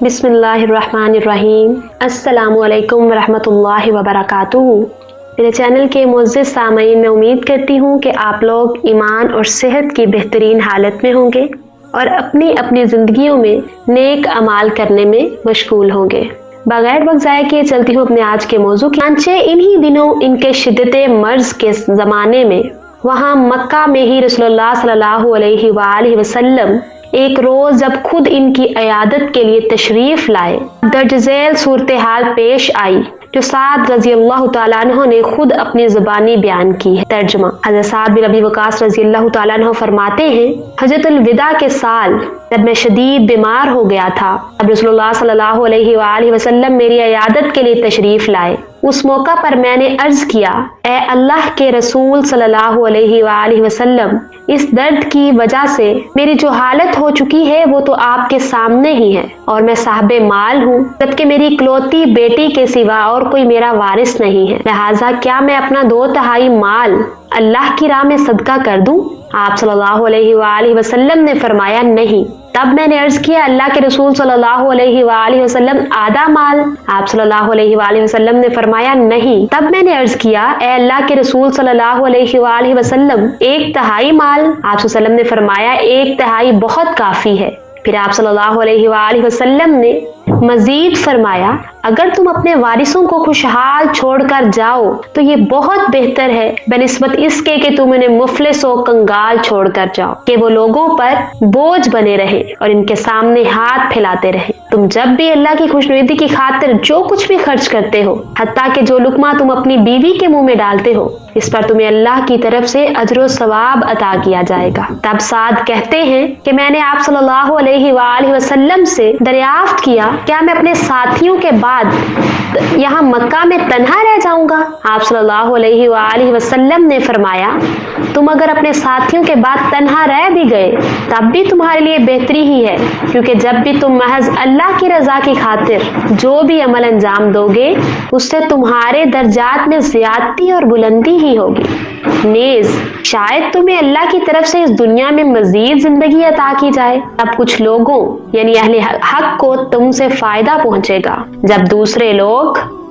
बिस्मिल्लाहिर्रहमानिर्रहीम। अस्सलामुअलैकुम वरहमतुल्लाहि वबरकातुहू। मेरे चैनल के मुअज़्ज़िज़ सामीन, मैं उम्मीद करती हूँ कि आप लोग ईमान और सेहत की बेहतरीन हालत में होंगे और अपनी अपनी ज़िंदगियों में नेक अमाल करने में मशगूल होंगे। बगैर वक्त ज़ाया किए चलती हूँ अपने आज के मौजू की। चांचे इन्हीं दिनों इनके शिद्दत मर्ज के ज़माने में वहाँ मक्का में ही रसूलुल्लाह सल्लल्लाहु अलैहि वसल्लम एक रोज जब खुद इनकी इयादत के लिए तशरीफ लाए, दर्ज झेल सूरत हाल पेश आई जो साद रजी अल्लाह तआला अन्हु ने खुद अपनी ज़ुबानी बयान की है। तर्जुमा। हज़रत साद बिन अबी वक़ास रजी अल्लाह तआला अन्हु फरमाते हैं, हजरतुल विदा के साल जब मैं शदीद बीमार हो गया था, अब रसूलुल्लाह सल्लल्लाहु अलैहि वसल्लम मेरी इयादत के लिए तशरीफ लाए। उस मौका पर मैंने अर्ज किया, ए अल्लाह के रसूल सल्लल्लाहु अलैहि वसल्लम, इस दर्द की वजह से मेरी जो हालत हो चुकी है वो तो आपके सामने ही है और मैं साहिबे माल हूँ, जबकि मेरी इकलौती बेटी के सिवा और कोई मेरा वारिस नहीं है। लिहाजा क्या मैं अपना 2/3 माल अल्लाह की राह में सदका कर दूं? आप सल्लल्लाहु अलैहि वसल्लम ने फरमाया, नहीं। तब मैंने अर्ज किया, अल्लाह के रसूल सल्लल्लाहु अलैहि वसल्लम आधा माल? आप सल्लल्लाहु अलैहि वसल्लम ने फरमाया, नहीं। तब मैंने अर्ज किया, ए अल्लाह के रसूल सल्लल्लाहु अलैहि वसल्लम 1/3 माल? आप वसल्लम ने फरमाया, 1/3 बहुत काफी है। फिर आप सल्लल्लाहु अलैहि वसल्लम ने मजीद फरमाया, अगर तुम अपने वारिसों को खुशहाल छोड़कर जाओ तो ये बहुत बेहतर है बनिस्बत इसके कि तुम इन्हें मुफलिस और कंगाल छोड़कर जाओ, कि वो लोगों पर बोझ बने रहे और इनके सामने हाथ फैलाते रहे। तुम जब भी अल्लाह की खुशनुदी की खातिर जो कुछ भी खर्च करते हो, हत्ता कि जो लुकमा तुम अपनी बीवी के मुंह में डालते हो, इस पर तुम्हें अल्लाह की तरफ से अजर सवाब अता किया जाएगा। तब साद कहते हैं कि मैंने आप सल्लल्लाहु अलैहि वसल्लम से दरियाफ्त किया, क्या मैं अपने साथियों के बाद यहाँ मक्का में तन्हा रह जाऊंगा? आप सल्लल्लाहु अलैहि वसल्लम ने फरमाया, तुम अगर अपने साथियों के बाद तन्हा रह भी गए तब भी तुम्हारे लिए बेहतरी ही है, क्योंकि जब भी तुम महज अल्लाह की रजा की खातिर जो भी अमल अंजाम दोगे उससे तुम्हारे दर्जात में ज्यादती और बुलंदी ही होगी। नेज शायद तुम्हें अल्लाह की तरफ से इस दुनिया में मजीद जिंदगी अता की जाए, तब कुछ लोगों यानी अहले हक को तुमसे फायदा पहुंचेगा, जब दूसरे लोग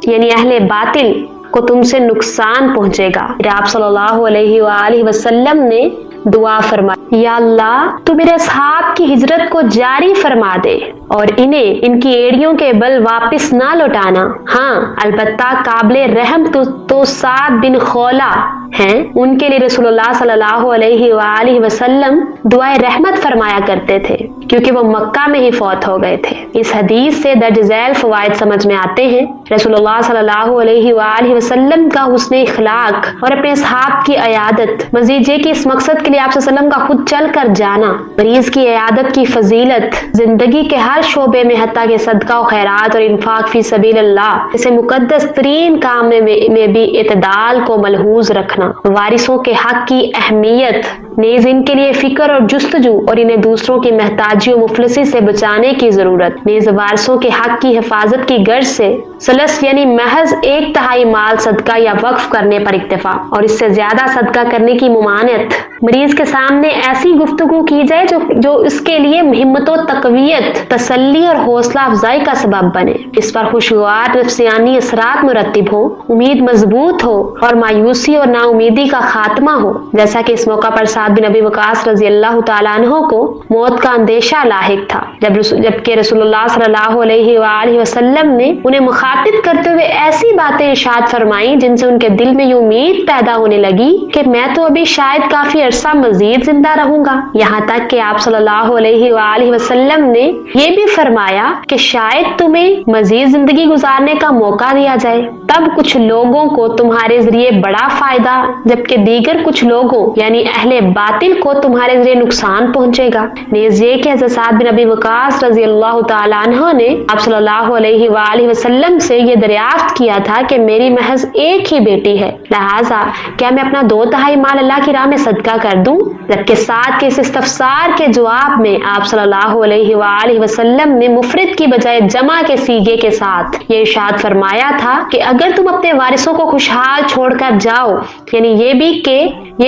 यानी अहले बातिल को तुमसे नुकसान पहुंचेगा। फिर आप सल्लल्लाहु अलैहि वसल्लम ने दुआ फरमाई, या अल्लाह तू मेरे असहाब की हिजरत को जारी फरमा दे और इन्हें इनकी एड़ियों के बल वापस ना लौटाना। हाँ, अलबत्ता काबिल रहम तो साद बिन खौला हैं, उनके लिए रसूलुल्लाह सल्लल्लाहु अलैहि वसल्लम दुआए रहमत फरमाया करते थे, क्योंकि वो मक्का में ही फौत हो गए थे। इस हदीस से दर्ज झेल फवाइद समझ में आते हैं। रसूलुल्लाह सल्लल्लाहु अलैहि वसल्लम का हुस्न इखलाक और अपने असहाब की इयादत, मजीद ये कि इस मकसद के लिए आप सल्लल्लाहु अलैहि वसल्लम का खुद चल कर जाना, मरीज की इयादत की फजीलत जिंदगी के हर शोबे में, हत्ता के सदका और खैरात और इन्फाक फी सबीलिल्लाह इसे मुकद्दस तरीन काम में भी इतदाल को मलहूज रखना, वारिसों के हक की अहमियत, नेज इनके लिए फिक्र और जुस्तजू और इन्हें दूसरों की महताजी और मुफलिसी से बचाने की जरूरत, नेज वारिसों के हक की हिफाजत की गर्ज से सलस यानी महज 1/3 माल सदका या वक्फ करने पर इक्तफा और इससे ज्यादा सदका करने की मुमानियत, मरीज के सामने ऐसी गुफ्तगू की जाए जो इसके लिए हिम्मत और तकवीयत, तसल्ली और हौसला अफजाई का सबब बने, इस पर खुशगवार नफ्सियानी असरात मुरत्तिब हो, उम्मीद मजबूत हो और मायूसी और नाउमीदी का खात्मा हो। जैसा कि इस मौका पर साद बिन अबी वक़ास रजी अल्लाह तआला अन्हु को मौत का अंदेशा लाहिक था, जबकि रसूलुल्लाह सल्लल्लाहु अलैहि वसल्लम ने उन्हें मुखातिब करते हुए ऐसी बातें इरशाद फरमाई जिनसे उनके दिल में ये उम्मीद पैदा होने लगी कि मैं तो अभी शायद काफी अरसा मजीद जिंदा रहूंगा। यहाँ तक कि आप सल्लल्लाहु अलैहि वसल्लम ने ये भी फरमाया कि शायद तुम्हें मजीद जिंदगी गुजारने का मौका दिया जाए, तब कुछ लोगों को तुम्हारे जरिए बड़ा फायदा, जबकि दीगर कुछ लोगों यानी अहले बातिल को तुम्हारे जरिए नुकसान पहुंचेगा। नेज़ ये कि हज़रत साद बिन अबी वक़ास रज़ी अल्लाह तआला अन्हु ने आप सल्लल्लाहु अलैहि वसल्लम से ये दरियाफ्त किया था कि मेरी महज एक ही बेटी है, लिहाजा क्या मैं अपना 2/3 माल अल्लाह की राह में सदका कर दूं? जबकि साद के इस इस्तफसार के जवाब में आप सल्लल्लाहु अलैहि वसल्लम ने मुफरिद की बजाय जमा के सीगे के साथ ये इरशाद फरमाया था कि अगर तुम अपने वारिसों को खुशहाल छोड़कर जाओ, यानी ये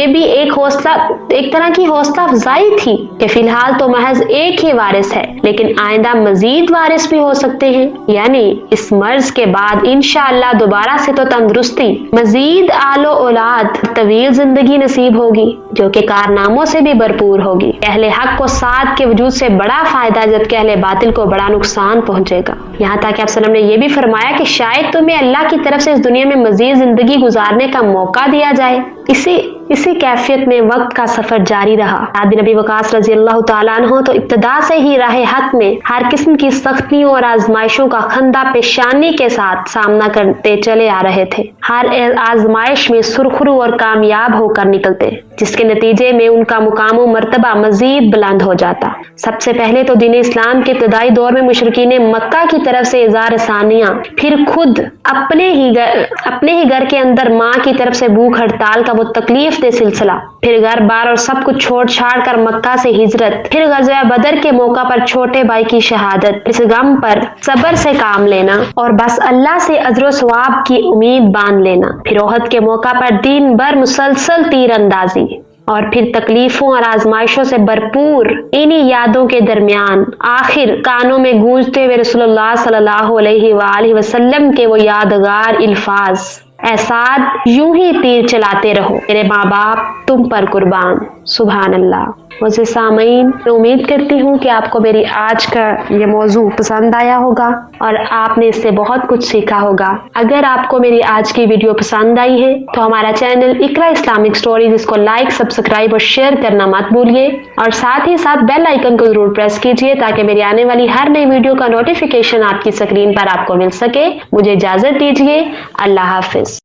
भी एक हौसला तो एक तरह की हौसला अफजाई थी कि फिलहाल तो महज एक ही वारिस है, लेकिन आइंदा मजीद वारिस भी हो सकते हैं, यानी इस मर्ज के बाद इंशाअल्लाह दोबारा से तो तंदुरुस्ती, मजीद आलो औलाद, तवील जिंदगी नसीब होगी जो कि कारनामों से भी भरपूर होगी। अहले हक को साथ के वजूद से बड़ा फायदा, जबकि अहले बातिल को बड़ा नुकसान पहुंचेगा। यहाँ तक आप सल्लम ने यह भी फरमाया कि शायद तुम्हें अल्लाह की तरफ से इस दुनिया में मजीद जिंदगी गुजारने का मौका दिया जाए। इसी कैफियत में वक्त का सफर जारी रहा। साद बिन अबी वक़ास रज़ी अल्लाह तआला अन्हु तो इब्तिदा से ही राह हक में हर किस्म की सख्तियों और आजमाइशों का खंदा पेशानी के साथ सामना करते चले आ रहे थे। हर आजमाइश में सुरखरू और कामयाब होकर निकलते, जिसके नतीजे में उनका मुकाम और मर्तबा मजीद बुलंद हो जाता। सबसे पहले तो दीन इस्लाम के इब्तिदाई दौर में मुशरिकीन मक्का की तरफ से इज़ार सानिया, फिर खुद अपने ही घर के अंदर माँ की तरफ से भूख हड़ताल का वो तकलीफ दे सिलसिला, फिर घर बार और सब कुछ छोड़ छाड़ कर मक्का से हिजरत, फिर गज़वा बदर के मौका पर छोटे भाई की शहादत, इस गम पर सब्र से काम लेना और बस अल्लाह से अजर सवाब की उम्मीद बांध लेना, फिर ओहद के मौका पर दिन भर मुसलसल तीर अंदाजी और फिर तकलीफों और आजमाइशों से भरपूर इन्हीं यादों के दरमियान आखिर कानों में गूंजते हुए रसूलुल्लाह सल्लल्लाहु अलैहि वसल्लम के वो यादगार इल्फाज, एसाद यूं ही तीर चलाते रहो मेरे माँ बाप तुम पर कुर्बान। सुभान अल्लाह। मुझे सामीन, मैं उम्मीद करती हूँ कि आपको मेरी आज का ये मौजू पसंद आया होगा और आपने इससे बहुत कुछ सीखा होगा। अगर आपको मेरी आज की वीडियो पसंद आई है तो हमारा चैनल इकरा इस्लामिक स्टोरीज, इसको लाइक, सब्सक्राइब और शेयर करना मत भूलिए और साथ ही साथ बेल आइकन को जरूर प्रेस कीजिए ताकि मेरी आने वाली हर नई वीडियो का नोटिफिकेशन आपकी स्क्रीन पर आपको मिल सके। मुझे इजाजत दीजिए। अल्लाह हाफिज।